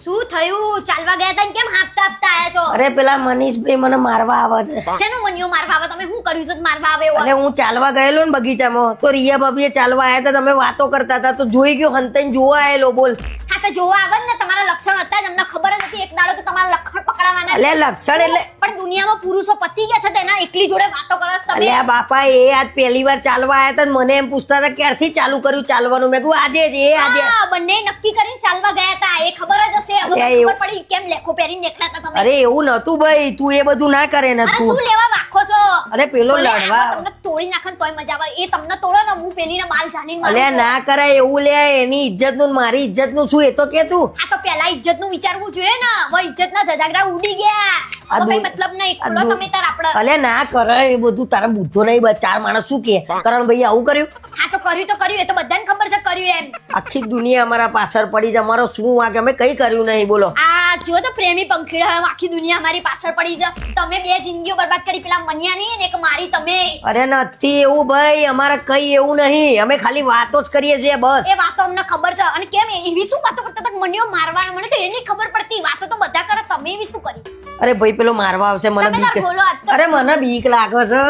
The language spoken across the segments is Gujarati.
શું થયું? ચાલવા ગયા તા ને કેમ હાંફતા હાંફતા આયા છો? અરે પેલા મનીષભાઈ મને મારવા આવે છે. શેનું મનિયો મારવા આવે? તમે શું કર્યું છે તો મારવા આવે એવું? એટલે હું ચાલવા ગયેલો ને બગીચામાં તો રિયા ભાભીએ ચાલવા આયા હતા, તમે વાતો કરતા હતા તો જોઈ ગયો, હંતાઈને જોવા આયેલો. બોલ. હા તો જોવા આવે જ ને, તમારા લક્ષણ હતા જ, અમને ખબર જ હતી એક દાડો તો તમારા લક્ષણ પકડાવાના એટલે લક્ષણ એટલે પણ દુનિયામાં પુરુષો પતી ગયા છે તો એના એકલી જોડે વાતો કરો છો તમે. અલ્યા બાપા, એ આજ પહેલી વાર ચાલવા આયા હતા ને મને એમ પૂછતા હતા ક્યારથી ચાલુ કર્યું ચાલવાનું. મેં કીધું આજે જ. એ આજે. હા, બંને નક્કી કરીને ચાલવા ગયા હતા, એ ખબર જ હશે. હવે અલ્યા, ખબર પડી કેમ લેખો પહેરીને નીકળ્યા હતા તમે. અરે એવું નતું ભાઈ, તું એ બધું ના કરે ને અરે તું. શું લેવા વાખો છો? અરે પેલો ભલે લડવા. આમાં તમને તોડી નાખે ને તોય મજા આવે. એ તમને તોડો ને હું પેલીને બાલ જાણીને મારું અલ્યા છું. ના કરાય એવું. લે એની ઇજ્જત નું મારી ઇજ્જત નું શું, એ તો કે તું. આ તો પેલા ઇજ્જત નું વિચારવું જોઈએ ને. હવે ઇજ્જત ના ધજાગરા ઉડી ગયા. હવે કઈ મતલબ નહીં. ખુલ્લો તમે તાર આપણે. અલ્યા ના કરાય એ બધું. તારા બુદ્ધો નહીં. ચાર માણસ શું કે કરણભાઈ આવું કર્યું? હા તો કર્યું, એ તો બધાને ખબર છે કર્યું એમ. આખી દુનિયા અમારા પાછળ પડી છે. અમારો શું વાંક? અમે કઈ કર્યું નહીં. બોલો. આ જો તો પ્રેમી પંખીડા આખી દુનિયા અમારી પાછળ પડી છે. તમે બે જિંદગીઓ બરબાદ કરી, પેલા મનિયાની ને એક મારી તમે. અરે નથી એવું ભાઈ, અમારે કઈ એવું નહીં. અમે ખાલી વાતો જ કરીએ છીએ બસ. એ વાતો અમને ખબર છે. અને કેમ એવી શું વાતો કરતા હતા? મનિયો મારવા મને તો એની ખબર પડતી. વાતો તો બધા કરે, તમે એવી શું કરી? અરે ભાઈ પેલો મારવા આવશે મને તમે તાર બીક. બોલો આજ તો. અરે મને બીક લાગે છે.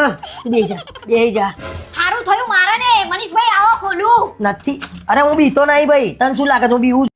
બેહી જા, બેહી જા. સારું થયું મારે ને મનીષભાઈ આવો ખોલું. નથી. અરે હું બીતો નહીં ભાઈ. તને શું લાગે છે હું બીવું છું?